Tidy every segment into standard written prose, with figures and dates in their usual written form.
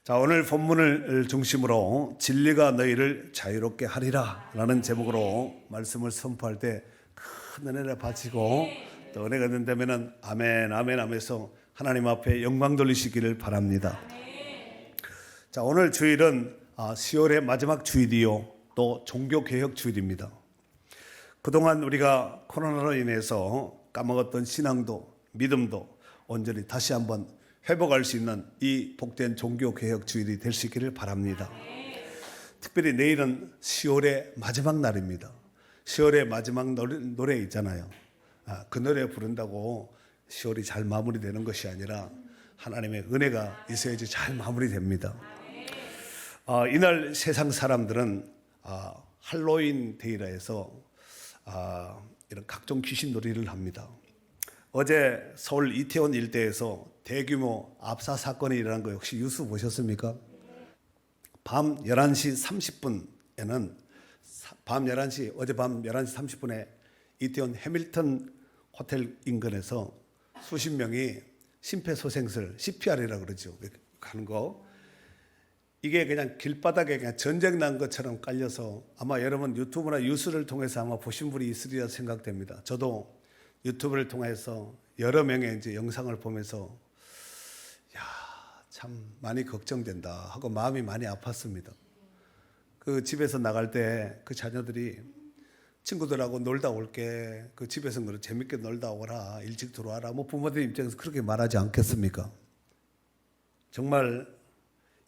자, 오늘 본문을 중심으로 진리가 너희를 자유롭게 하리라 라는 제목으로 말씀을 선포할 때 큰 은혜를 바치고 또 은혜가 된다면 아멘 아멘 하면서 하나님 앞에 영광 돌리시기를 바랍니다. 자, 오늘 주일은 10월의 마지막 주일이요 또 종교개혁 주일입니다. 그동안 우리가 코로나로 인해서 까먹었던 신앙도 믿음도 온전히 다시 한번 회복할 수 있는 이 복된 종교개혁 주일이 될 수 있기를 바랍니다. 특별히 내일은 10월의 마지막 날입니다. 10월의 마지막 노래 있잖아요. 그 노래 부른다고 10월이 잘 마무리되는 것이 아니라 하나님의 은혜가 있어야지 잘 마무리됩니다. 이날 세상 사람들은 할로윈 데이라 해서 이런 각종 귀신 놀이를 합니다. 어제 서울 이태원 일대에서 대규모 압사 사건이 일어난 거 혹시 뉴스 보셨습니까? 밤 11시 30분에는 어젯밤 11시 30분에 이태원 해밀턴 호텔 인근에서 수십 명이 심폐소생술 CPR이라고 그러죠. 하는 거. 이게 그냥 길바닥에 그냥 전쟁 난 것처럼 깔려서 아마 여러분 유튜브나 뉴스를 통해서 아마 보신 분이 있으리라 생각됩니다. 저도 유튜브를 통해서 여러 명의 이제 영상을 보면서 참 많이 걱정된다 하고 마음이 많이 아팠습니다. 그 집에서 나갈 때 그 자녀들이 친구들하고 놀다 올게, 그 집에서 재밌게 놀다 오라, 일찍 들어와라, 뭐 부모들 입장에서 그렇게 말하지 않겠습니까? 정말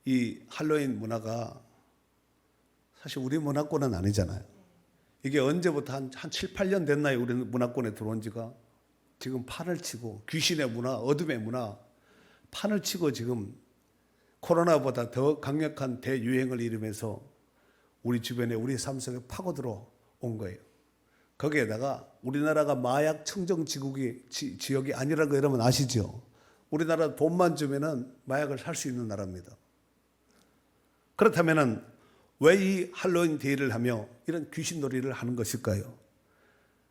이 할로윈 문화가 사실 우리 문화권은 아니잖아요. 이게 언제부터 한 7, 8년 됐나요? 우리 문화권에 들어온 지가. 지금 판을 치고 귀신의 문화, 어둠의 문화 판을 치고 지금 코로나보다 더 강력한 대유행을 이루면서 우리 주변에 우리 삶 속에 파고들어 온 거예요. 거기에다가 우리나라가 마약 청정 지역이 아니라는 거 여러분 아시죠? 우리나라 돈만 주면은 마약을 살 수 있는 나라입니다. 그렇다면은 왜 이 할로윈 데이를 하며 이런 귀신놀이를 하는 것일까요?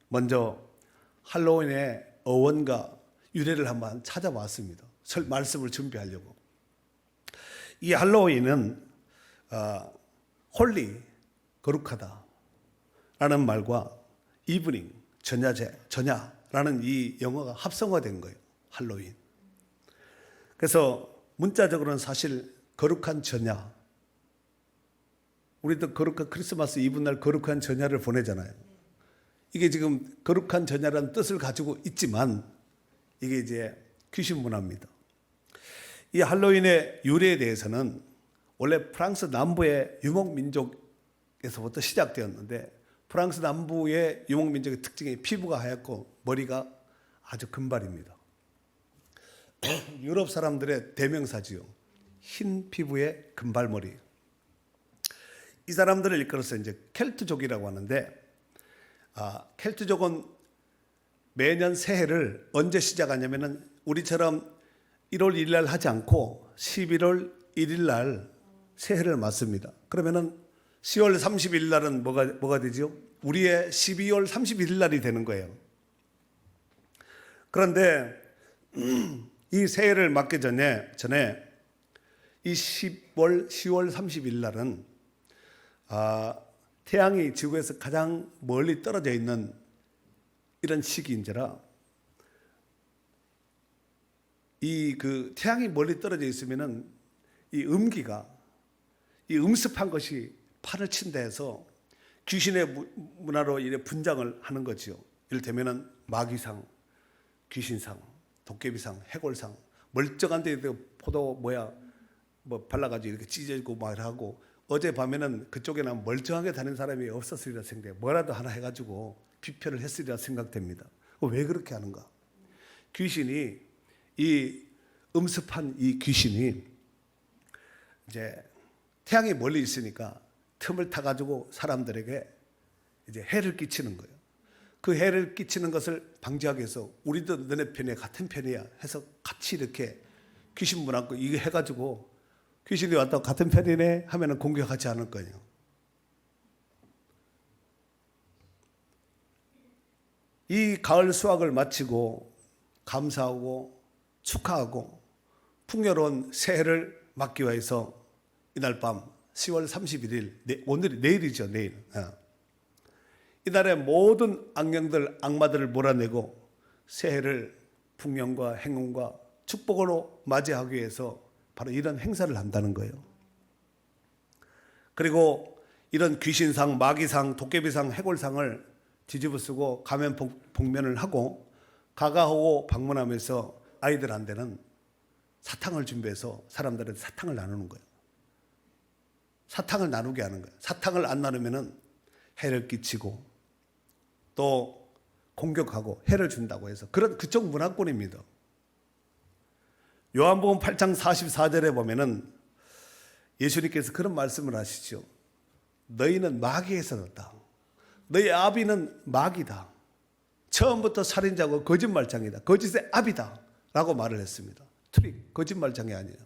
먼저 할로윈의 어원과 유래를 한번 찾아봤습니다. 말씀을 준비하려고. 이 할로윈은 홀리, 거룩하다 라는 말과 이브닝, 전야라는 이 영어가 합성화된 거예요. 할로윈. 그래서 문자적으로는 사실 거룩한 전야, 우리도 거룩한 크리스마스 이브날 거룩한 전야를 보내잖아요. 이게 지금 거룩한 전야라는 뜻을 가지고 있지만 이게 이제 귀신 문화입니다. 이 할로윈의 유래에 대해서는 원래 프랑스 남부의 유목민족에서부터 시작되었는데 프랑스 남부의 유목민족의 특징이 피부가 하얗고 머리가 아주 금발입니다. 유럽 사람들의 대명사지요. 흰 피부의 금발머리. 이 사람들을 일컬어서 이제 켈트족이라고 하는데 켈트족은 매년 새해를 언제 시작하냐면은 우리처럼 1월 1일 날 하지 않고 11월 1일 날 새해를 맞습니다. 그러면은 10월 30일 날은 뭐가 되죠? 우리의 12월 31일 날이 되는 거예요. 그런데 이 새해를 맞기 전에 이 10월 30일 날은 태양이 지구에서 가장 멀리 떨어져 있는 이런 시기인지라 태양이 멀리 떨어져 있으면은 이 음기가 이 음습한 것이 판을 친다 해서 귀신의 문화로 이래 분장을 하는 거죠. 이를테면은 마귀상, 귀신상, 도깨비상, 해골상, 멀쩡한 데 포도 발라가지고 이렇게 찢어지고 말하고 어젯밤에는 그쪽에는 멀쩡하게 다니는 사람이 없었으리라 생각해요. 뭐라도 하나 해가지고 비표를 했으리라 생각됩니다. 왜 그렇게 하는가? 귀신이 이 음습한 이 귀신이 이제 태양이 멀리 있으니까 틈을 타가지고 사람들에게 이제 해를 끼치는 거예요. 그 해를 끼치는 것을 방지하기 위해서 우리도 너네 편이야, 같은 편이야 해서 같이 이렇게 귀신 문화고 이거 해가지고 귀신이 왔다고 같은 편이네 하면은 공격하지 않을 거예요. 이 가을 수확을 마치고 감사하고 축하하고 풍요로운 새해를 맞기 위해서 이날 밤 10월 31일 오늘이 내일이죠. 내일. 이날에 모든 악령들 악마들을 몰아내고 새해를 풍년과 행운과 축복으로 맞이하기 위해서 바로 이런 행사를 한다는 거예요. 그리고 이런 귀신상, 마귀상, 도깨비상, 해골상을 뒤집어쓰고 가면 복면을 하고 가가하고 방문하면서 아이들한테는 사탕을 준비해서 사람들한테 사탕을 나누는 거예요. 사탕을 나누게 하는 거예요. 사탕을 안 나누면은 해를 끼치고 또 공격하고 해를 준다고 해서 그런 그쪽 문화권입니다. 요한복음 8장 44절에 보면은 예수님께서 그런 말씀을 하시죠. 너희는 마귀에서 났다. 너희 아비는 마귀다. 처음부터 살인자고 거짓말장이다. 거짓의 아비다. 라고 말을 했습니다. 트릭, 거짓말장이 아니에요.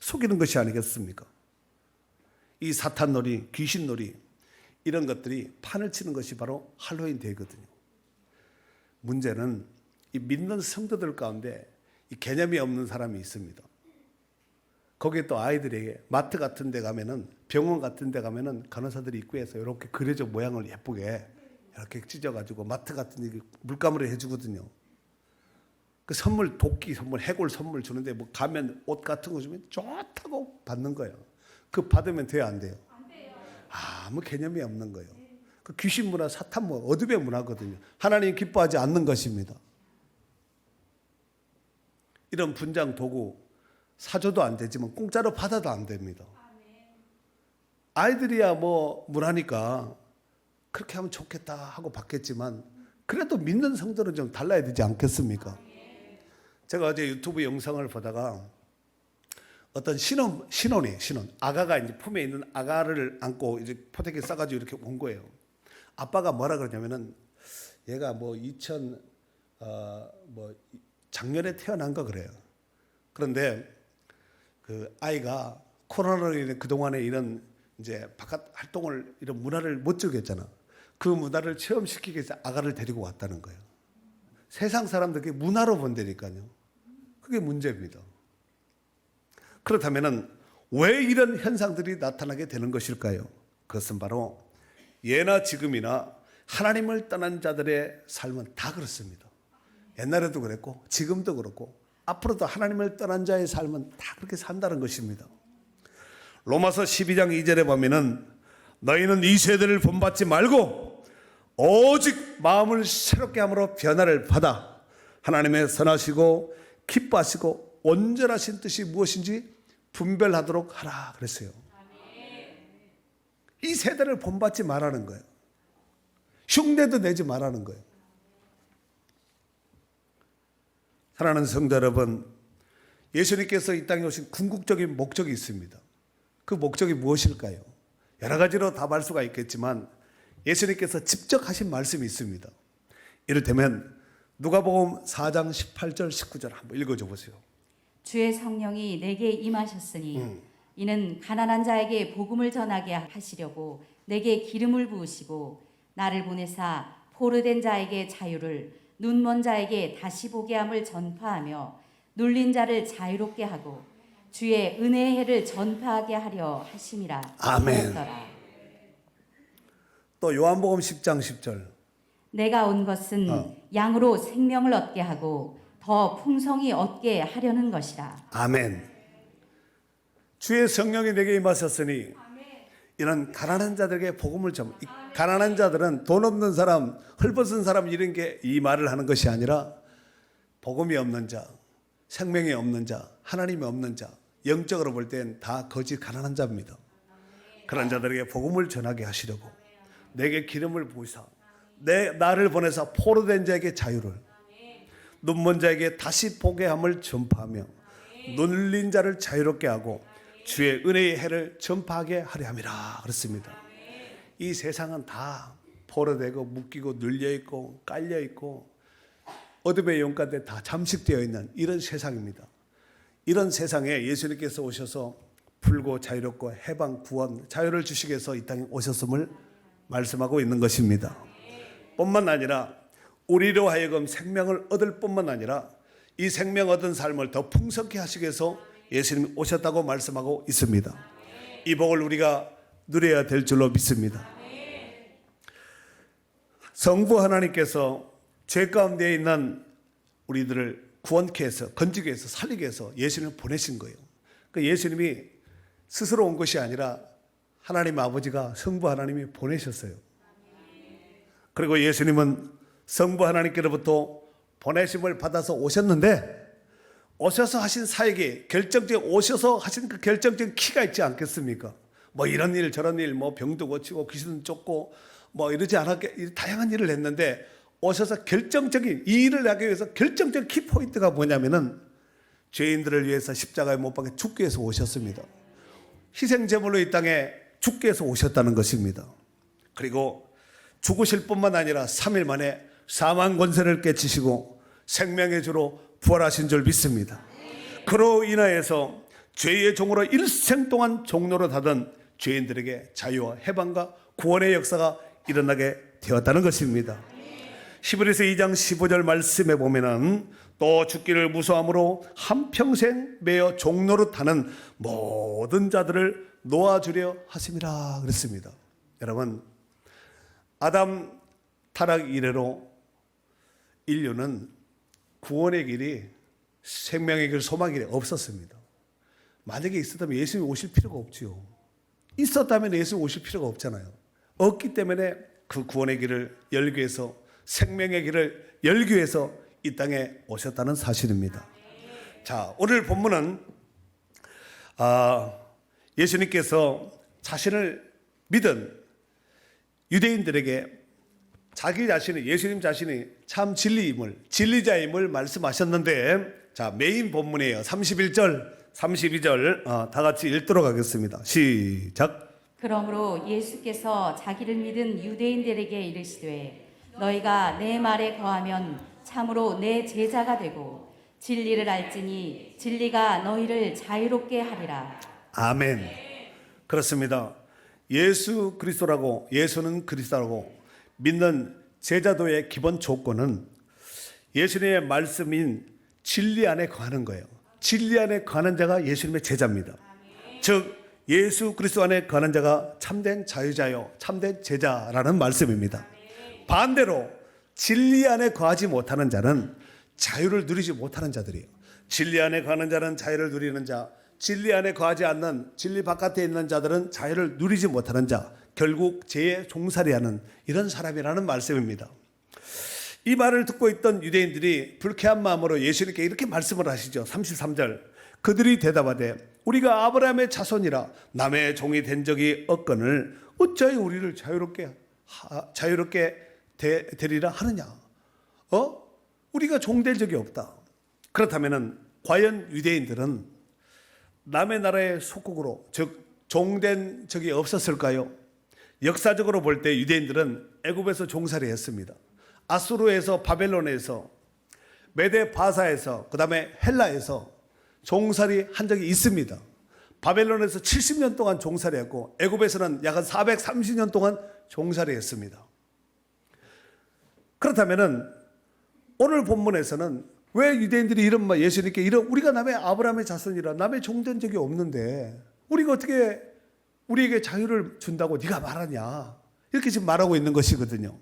속이는 것이 아니겠습니까? 이 사탄놀이, 귀신놀이 이런 것들이 판을 치는 것이 바로 할로윈 데이거든요. 문제는 이 믿는 성도들 가운데 이 개념이 없는 사람이 있습니다. 거기에 또 아이들에게 마트 같은 데 가면은 병원 같은 데 가면은 간호사들이 입구에서 이렇게 그려져 모양을 예쁘게 이렇게 찢어가지고 마트 같은 데 물감으로 해주거든요. 그 선물, 도끼 선물, 해골 선물 주는데 뭐 가면 옷 같은 거 주면 좋다고 받는 거예요. 그 받으면 돼요, 안 돼요? 안 돼요. 아무 개념이 없는 거예요. 그 귀신 문화, 사탄 문화, 어둠의 문화거든요. 하나님 기뻐하지 않는 것입니다. 이런 분장 도구 사줘도 안 되지만 공짜로 받아도 안 됩니다. 아이들이야 뭐 문화니까 그렇게 하면 좋겠다 하고 받겠지만 그래도 믿는 성도는 좀 달라야 되지 않겠습니까? 제가 어제 유튜브 영상을 보다가 어떤 신혼 아가가 이제 품에 있는 아가를 안고 이제 포대기 싸가지고 이렇게 온 거예요. 아빠가 뭐라 그러냐면은 얘가 뭐 작년에 태어난 거 그래요. 그런데 그 아이가 코로나로 인해 그동안에 이런 이제 바깥 활동을 이런 문화를 못 즐겼잖아. 그 문화를 체험시키기 위해서 아가를 데리고 왔다는 거예요. 세상 사람들이 문화로 본다니까요. 그게 문제입니다. 그렇다면은 왜 이런 현상들이 나타나게 되는 것일까요? 그것은 바로 예나 지금이나 하나님을 떠난 자들의 삶은 다 그렇습니다. 옛날에도 그랬고 지금도 그렇고 앞으로도 하나님을 떠난 자의 삶은 다 그렇게 산다는 것입니다. 로마서 12장 2절에 보면은 너희는 이 세대를 본받지 말고 오직 마음을 새롭게 함으로 변화를 받아 하나님의 선하시고 기뻐하시고 온전하신 뜻이 무엇인지 분별하도록 하라 그랬어요. 이 세대를 본받지 말라는 거예요. 흉내도 내지 말라는 거예요. 사랑하는 성도 여러분, 예수님께서 이 땅에 오신 궁극적인 목적이 있습니다. 그 목적이 무엇일까요? 여러 가지로 답할 수가 있겠지만 예수님께서 직접 하신 말씀이 있습니다. 이를테면 누가복음 4장 18절 19절 한번 읽어줘 보세요. 주의 성령이 내게 임하셨으니 이는 가난한 자에게 복음을 전하게 하시려고 내게 기름을 부으시고 나를 보내사 포로된 자에게 자유를 눈먼 자에게 다시 보게 함을 전파하며 눌린 자를 자유롭게 하고 주의 은혜의 해를 전파하게 하려 하심이라. 아멘. 또 요한복음 10장 10절 내가 온 것은 양으로 생명을 얻게 하고 더 풍성히 얻게 하려는 것이라. 아멘. 주의 성령이 내게 임하셨으니 이런 가난한 자들에게 복음을 전. 가난한 자들은 돈 없는 사람, 헐벗은 사람 이런 게 이 말을 하는 것이 아니라 복음이 없는 자, 생명이 없는 자, 하나님이 없는 자, 영적으로 볼 땐 다 거짓 가난한 자입니다. 그런 자들에게 복음을 전하게 하시려고 내게 기름을 부으사 나를 보내사 포로된 자에게 자유를 눈먼 자에게 다시 보게 함을 전파하며 눌린 자를 자유롭게 하고 주의 은혜의 해를 전파하게 하려 함이라 그렇습니다. 이 세상은 다 포로되고 묶이고 눌려있고 깔려있고 어둠의 영 가운데 다 잠식되어 있는 이런 세상입니다. 이런 세상에 예수님께서 오셔서 풀고 자유롭고 해방 구원 자유를 주시기 위해서 이 땅에 오셨음을 말씀하고 있는 것입니다. 뿐만 아니라 우리로 하여금 생명을 얻을 뿐만 아니라 이 생명 얻은 삶을 더 풍성케 하시기 위해서 예수님이 오셨다고 말씀하고 있습니다. 이 복을 우리가 누려야 될 줄로 믿습니다. 성부 하나님께서 죄 가운데 있는 우리들을 구원케 해서, 건지게 해서, 살리게 해서 예수님을 보내신 거예요. 그 예수님이 스스로 온 것이 아니라 하나님 아버지가 성부 하나님이 보내셨어요. 그리고 예수님은 성부 하나님께로부터 보내심을 받아서 오셨는데, 오셔서 하신 사역이 오셔서 하신 그 결정적인 키가 있지 않겠습니까? 뭐 이런 일 저런 일, 뭐 병도 고치고 귀신 쫓고 뭐 이러지 않았게 다양한 일을 했는데, 오셔서 결정적인 이 일을 하기 위해서 결정적인 키포인트가 뭐냐면은 죄인들을 위해서 십자가에 못 박혀 죽기 위해서 오셨습니다. 희생제물로 이 땅에 죽기 위해서 오셨다는 것입니다. 그리고 죽으실 뿐만 아니라 3일 만에 사망 권세를 깨치시고 생명의 주로 부활하신 줄 믿습니다. 그로 인하여서 죄의 종으로 일생 동안 종로로 다던 죄인들에게 자유와 해방과 구원의 역사가 일어나게 되었다는 것입니다. 히브리서 2장 15절 말씀에 보면은 또 죽기를 무서함으로 한평생 매어 종로로 타는 모든 자들을 놓아주려 하심이라 그랬습니다. 여러분, 아담 타락 이래로 인류는 구원의 길이, 생명의 길, 소망의 길이 없었습니다. 만약에 있었다면 예수님이 오실 필요가 없지요. 있었다면 예수님이 오실 필요가 없잖아요. 없기 때문에 그 구원의 길을 열기 위해서, 생명의 길을 열기 위해서 이 땅에 오셨다는 사실입니다. 자, 오늘 본문은 예수님께서 자신을 믿은 유대인들에게 자기 자신이, 예수님 자신이 참 진리임을, 진리자임을 말씀하셨는데, 자, 메인 본문이에요. 31절, 32절 다 같이 읽도록 하겠습니다. 시작. 그러므로 예수께서 자기를 믿은 유대인들에게 이르시되 너희가 내 말에 거하면 참으로 내 제자가 되고 진리를 알지니 진리가 너희를 자유롭게 하리라. 아멘. 그렇습니다. 예수 그리스도라고, 예수는 그리스도라고 믿는 제자도의 기본 조건은 예수님의 말씀인 진리 안에 거하는 거예요. 진리 안에 거하는 자가 예수님의 제자입니다. 즉 예수 그리스도 안에 거하는 자가 참된 자유자요, 참된 제자라는 말씀입니다. 반대로 진리 안에 거하지 못하는 자는 자유를 누리지 못하는 자들이에요. 진리 안에 거하는 자는 자유를 누리는 자, 진리 안에 거하지 않는, 진리 바깥에 있는 자들은 자유를 누리지 못하는 자, 결국 죄에 종살이하는 이런 사람이라는 말씀입니다. 이 말을 듣고 있던 유대인들이 불쾌한 마음으로 예수님께 이렇게 말씀을 하시죠. 33절. 그들이 대답하되 우리가 아브라함의 자손이라 남의 종이 된 적이 없거늘 어찌하여 우리를 자유롭게 되리라 하느냐. 우리가 종될 적이 없다. 그렇다면 과연 유대인들은 남의 나라의 속국으로, 즉 종된 적이 없었을까요? 역사적으로 볼 때 유대인들은 애굽에서 종살이 했습니다. 아수르에서, 바벨론에서, 메데 바사에서, 그 다음에 헬라에서 종살이 한 적이 있습니다. 바벨론에서 70년 동안 종살이 했고 애굽에서는 약 430년 동안 종살이 했습니다. 그렇다면 오늘 본문에서는 왜 유대인들이 이런 말, 예수님께 이런, 우리가 남의 아브라함의 자손이라 남의 종된 적이 없는데 우리가 어떻게 우리에게 자유를 준다고 네가 말하냐, 이렇게 지금 말하고 있는 것이거든요.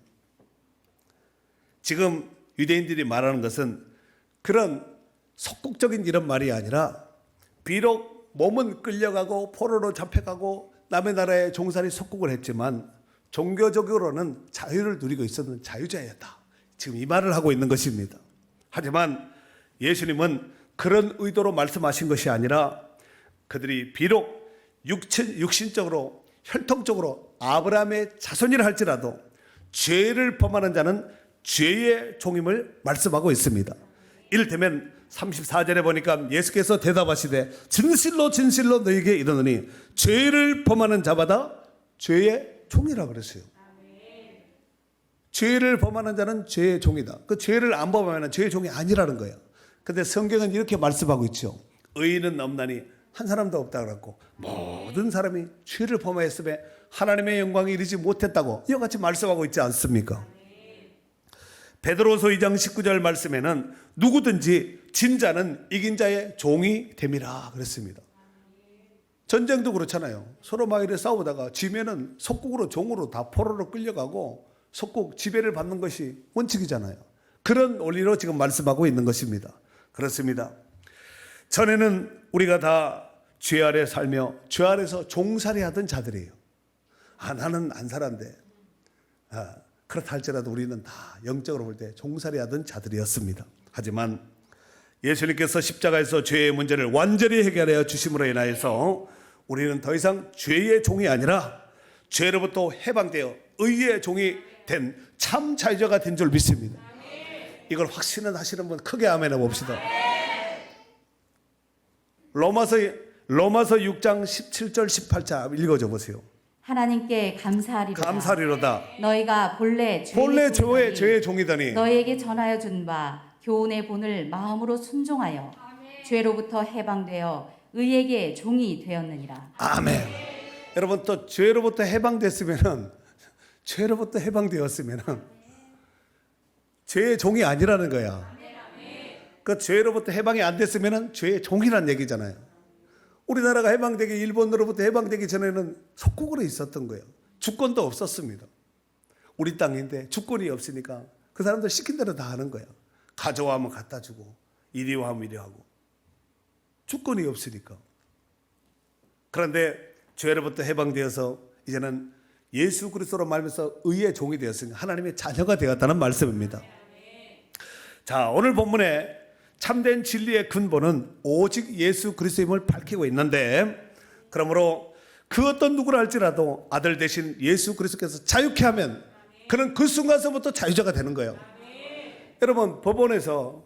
지금 유대인들이 말하는 것은 그런 속국적인 이런 말이 아니라, 비록 몸은 끌려가고 포로로 잡혀가고 남의 나라에 종살이 속국을 했지만 종교적으로는 자유를 누리고 있었는 자유자였다, 지금 이 말을 하고 있는 것입니다. 하지만 예수님은 그런 의도로 말씀하신 것이 아니라, 그들이 비록 육신적으로 혈통적으로 아브라함의 자손이라 할지라도 죄를 범하는 자는 죄의 종임을 말씀하고 있습니다. 이를테면 34절에 보니까 예수께서 대답하시되 진실로 진실로 너희에게 이르노니 죄를 범하는 자마다 죄의 종이라 그랬어요. 죄를 범하는 자는 죄의 종이다. 그 죄를 안 범하면 죄의 종이 아니라는 거예요. 근데 성경은 이렇게 말씀하고 있죠. 의인은 없나니 한 사람도 없다 그랬고 모든 사람이 죄를 범하였음에 하나님의 영광에 이르지 못했다고 이와 같이 말씀하고 있지 않습니까? 베드로서 2장 19절 말씀에는 누구든지 진 자는 이긴 자의 종이 됨이라 그랬습니다. 전쟁도 그렇잖아요. 서로 막 이래 싸우다가 지면은 속국으로 종으로 다 포로로 끌려가고 속국 지배를 받는 것이 원칙이잖아요. 그런 원리로 지금 말씀하고 있는 것입니다. 그렇습니다. 전에는 우리가 다 죄 아래 살며 죄 아래서 종살이 하던 자들이에요. 나는 안 살았는데. 그렇다 할지라도 우리는 다 영적으로 볼 때 종살이 하던 자들이었습니다. 하지만 예수님께서 십자가에서 죄의 문제를 완전히 해결하여 주심으로 인하여서 우리는 더 이상 죄의 종이 아니라 죄로부터 해방되어 의의 종이 된 참 자유자가 된 줄 믿습니다. 이걸 확신은 하시는 분 크게 아멘 해봅시다. 로마서 6장 17절 18절 읽어줘 보세요. 하나님께 감사하리로다. 감사리로다. 너희가 본래 죄의 종이더니 너희에게 전하여 준 바 교훈의 본을 마음으로 순종하여 죄로부터 해방되어 의에게 종이 되었느니라. 아멘. 여러분 또 죄로부터 해방되었으면은 죄의 종이 아니라는 거야. 그 죄로부터 해방이 안 됐으면은 죄의 종이란 얘기잖아요. 우리나라가 해방되기 일본으로부터 해방되기 전에는 속국으로 있었던 거예요. 주권도 없었습니다. 우리 땅인데 주권이 없으니까 그 사람들 시킨 대로 다 하는 거야. 가져와 하면 갖다 주고 이리 와 하면 이리 하고 주권이 없으니까. 그런데 죄로부터 해방되어서 이제는 예수 그리스도로 말미암아서 의의 종이 되었으니 하나님의 자녀가 되었다는 말씀입니다. 자, 오늘 본문에 참된 진리의 근본은 오직 예수 그리스도임을 밝히고 있는데, 그러므로 그 어떤 누구를 할지라도 아들 대신 예수 그리스도께서 자유케 하면 그는 그 순간서부터 자유자가 되는 거예요. 여러분 법원에서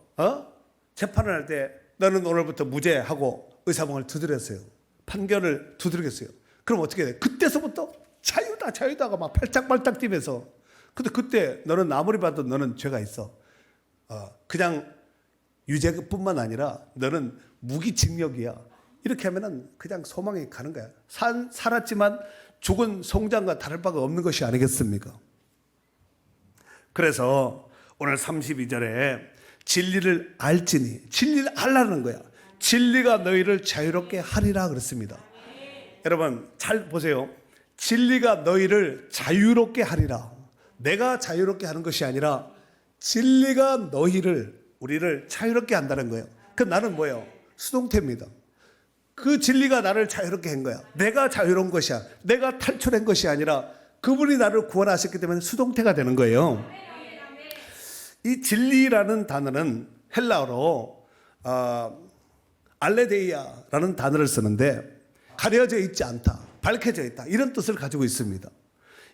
재판을 할 때 너는 오늘부터 무죄하고 의사봉을 두드렸어요. 판결을 두드리겠어요. 그럼 어떻게 돼? 그때서부터 자유다가 막 팔짝팔짝 뛰면서, 근데 그때 너는 아무리 봐도 너는 죄가 있어. 그냥 유죄뿐만 아니라 너는 무기징역이야. 이렇게 하면은 그냥 소망이 가는 거야. 살았지만 죽은 송장과 다를 바가 없는 것이 아니겠습니까? 그래서 오늘 32절에 진리를 알지니, 진리를 알라는 거야. 진리가 너희를 자유롭게 하리라 그랬습니다. 여러분 잘 보세요. 진리가 너희를 자유롭게 하리라. 내가 자유롭게 하는 것이 아니라 진리가 우리를 자유롭게 한다는 거예요. 그 나는 뭐예요? 수동태입니다. 그 진리가 나를 자유롭게 한 거야. 내가 자유로운 것이야. 내가 탈출한 것이 아니라 그분이 나를 구원하셨기 때문에 수동태가 되는 거예요. 이 진리라는 단어는 헬라어로 알레데이아라는 단어를 쓰는데 가려져 있지 않다, 밝혀져 있다, 이런 뜻을 가지고 있습니다.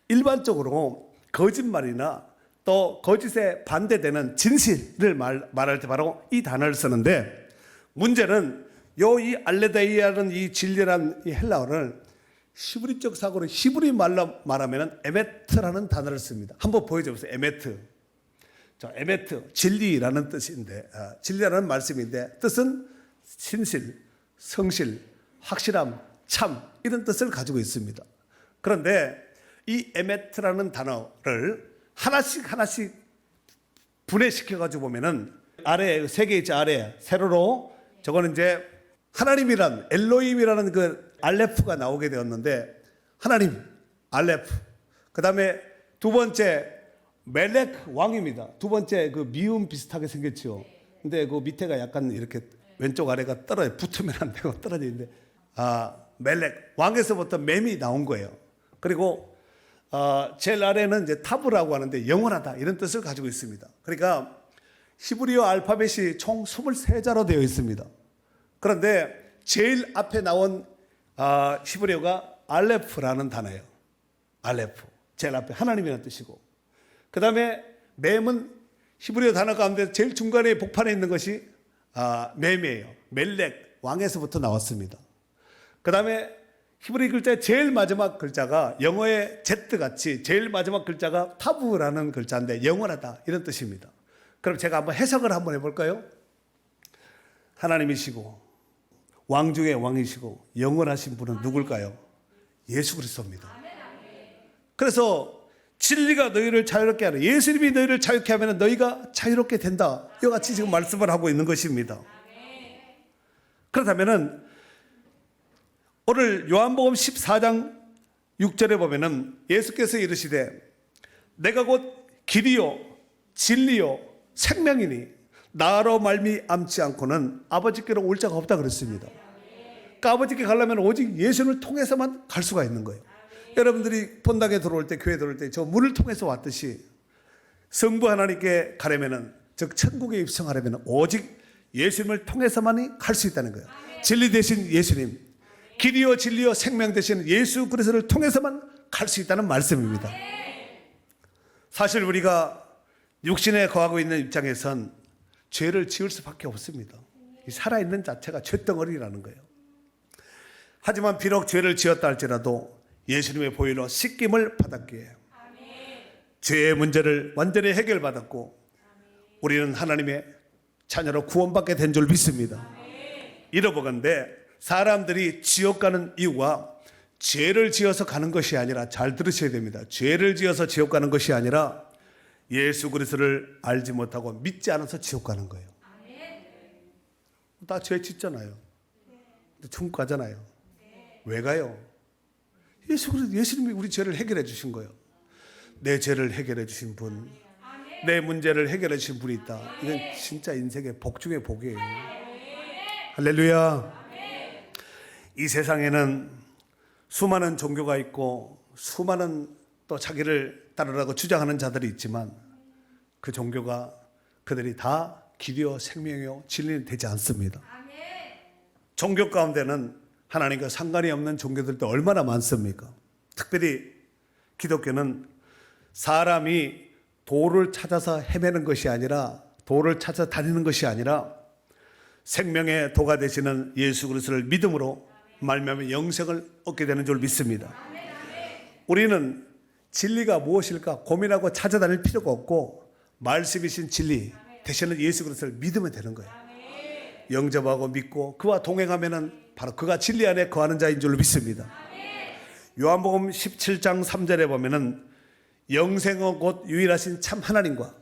일반적으로 거짓말이나 또 거짓에 반대되는 진실을 말할 때 바로 이 단어를 쓰는데, 문제는 이 알레데이아는 이 진리란 이 헬라어를 히브리적 사고로 히브리 말로 말하면 에메트라는 단어를 씁니다. 한번 보여줘 보세요. 에메트. 자, 에메트, 진리라는 뜻인데, 진리라는 말씀인데 뜻은 진실, 성실, 확실함, 참, 이런 뜻을 가지고 있습니다. 그런데 이 에메트라는 단어를 하나씩 분해시켜가지고 보면은 아래, 세 개 있죠, 아래, 세로로 저거는 이제 하나님이란, 엘로힘이라는 그 알레프가 나오게 되었는데, 하나님, 알레프. 그 다음에 두 번째, 멜렉 왕입니다. 두 번째 그 미음 비슷하게 생겼죠. 근데 그 밑에가 약간 이렇게 왼쪽 아래가 붙으면 안 되고 떨어지는데, 멜렉 왕에서부터 맴이 나온 거예요. 그리고 제일 아래는 이제 타브라고 하는데 영원하다, 이런 뜻을 가지고 있습니다. 그러니까 히브리어 알파벳이 총 23자로 되어 있습니다. 그런데 제일 앞에 나온 히브리어가 알레프라는 단어예요. 알레프, 제일 앞에 하나님이라는 뜻이고, 그 다음에 맴은 히브리어 단어 가운데 제일 중간에 복판에 있는 것이 맴이에요. 멜렉, 왕에서부터 나왔습니다. 그 다음에 히브리 글자의 제일 마지막 글자가 영어의 Z 같이 제일 마지막 글자가 타브라는 글자인데 영원하다, 이런 뜻입니다. 그럼 제가 한번 해석을 한번 해볼까요? 하나님이시고 왕 중에 왕이시고 영원하신 분은 누굴까요? 예수 그리스도입니다. 그래서 진리가 너희를 자유롭게 하는, 예수님이 너희를 자유롭게 하면 너희가 자유롭게 된다, 이와 같이 지금 말씀을 하고 있는 것입니다. 그렇다면 오늘 요한복음 14장 6절에 보면은 예수께서 이르시되 내가 곧 길이요 진리요 생명이니 나로 말미암지 않고는 아버지께로 올 자가 없다 그랬습니다. 그러니까 아버지께 가려면 오직 예수를 통해서만 갈 수가 있는 거예요. 여러분들이 본당에 들어올 때, 교회 들어올 때 저 문을 통해서 왔듯이 성부 하나님께 가려면은, 즉 천국에 입성하려면 오직 예수님을 통해서만이 갈 수 있다는 거예요. 진리 대신 예수님, 길이요 진리요 생명 되시는 예수 그리스도를 통해서만 갈 수 있다는 말씀입니다. 사실 우리가 육신에 거하고 있는 입장에선 죄를 지을 수밖에 없습니다. 이 살아있는 자체가 죄덩어리라는 거예요. 하지만 비록 죄를 지었다 할지라도 예수님의 보혈로 씻김을 받았기에 죄의 문제를 완전히 해결받았고 우리는 하나님의 자녀로 구원받게 된 줄 믿습니다. 이러보건대 사람들이 지옥 가는 이유가 죄를 지어서 가는 것이 아니라, 잘 들으셔야 됩니다. 죄를 지어서 지옥 가는 것이 아니라 예수 그리스도를 알지 못하고 믿지 않아서 지옥 가는 거예요. 다 죄 짓잖아요. 천국 가잖아요. 왜 가요? 예수 그리스도, 예수님이 우리 죄를 해결해 주신 거예요. 내 죄를 해결해 주신 분, 내 문제를 해결해 주신 분이 있다. 이건 진짜 인생의 복 중의 복이에요. 할렐루야. 이 세상에는 수많은 종교가 있고 수많은 또 자기를 따르라고 주장하는 자들이 있지만 그 종교가 그들이 다 길이요 생명이요 진리는 되지 않습니다. 종교 가운데는 하나님과 상관이 없는 종교들도 얼마나 많습니까? 특별히 기독교는 사람이 도를 찾아서 헤매는 것이 아니라, 도를 찾아 다니는 것이 아니라 생명의 도가 되시는 예수 그리스도를 믿음으로 말미암아 영생을 얻게 되는 줄 믿습니다. 우리는 진리가 무엇일까 고민하고 찾아다닐 필요가 없고 말씀이신 진리 되시는 예수 그리스도를 믿으면 되는 거예요. 영접하고 믿고 그와 동행하면은 바로 그가 진리 안에 거하는 자인 줄 믿습니다. 요한복음 17장 3절에 보면은 영생은 곧 유일하신 참 하나님과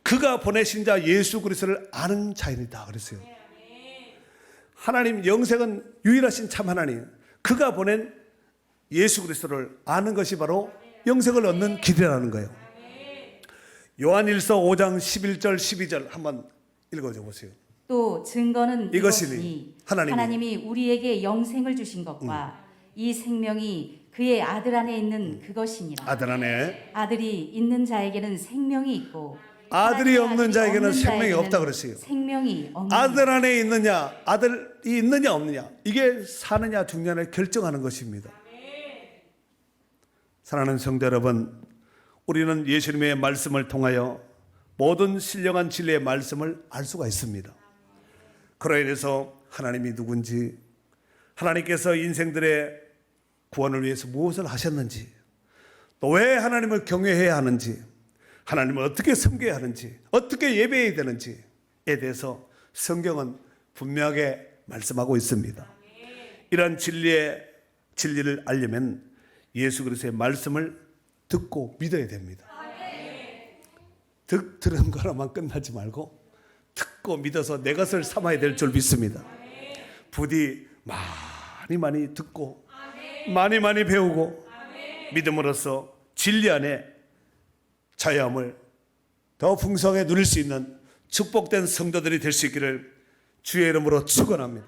그가 보내신 자 예수 그리스도를 아는 자이다 그랬어요. 하나님 영생은 유일하신 참 하나님, 그가 보낸 예수 그리스도를 아는 것이 바로 영생을 얻는 길이라는 거예요. 요한일서 5장 11절 12절 한번 읽어줘 보세요. 또 증거는 이것이니 이것이니 하나님이 하나님이 우리에게 영생을 주신 것과 이 생명이 그의 아들 안에 있는 그것이니라. 아들 안에, 아들이 있는 자에게는 생명이 있고 아들이 하나님의 없는 자에게는 없는 생명이 자에게는 없다 그랬어요. 생명이 없는 아들 안에 있느냐, 아들이 있느냐 없느냐, 이게 사느냐 죽느냐를 결정하는 것입니다. 사랑하는 성도 여러분, 우리는 예수님의 말씀을 통하여 모든 신령한 진리의 말씀을 알 수가 있습니다. 그로 인해서 하나님이 누군지, 하나님께서 인생들의 구원을 위해서 무엇을 하셨는지, 또 왜 하나님을 경외해야 하는지, 하나님을 어떻게 섬겨야 하는지, 어떻게 예배해야 되는지에 대해서 성경은 분명하게 말씀하고 있습니다. 이런 진리를 알려면 예수 그리스도의 말씀을 듣고 믿어야 됩니다. 들은 거라만 끝나지 말고 듣고 믿어서 내 것을 삼아야 될 줄 믿습니다. 부디 많이 듣고 많이 배우고 믿음으로써 진리 안에 자유함을 더 풍성하게 누릴 수 있는 축복된 성도들이 될 수 있기를 주의 이름으로 축원합니다.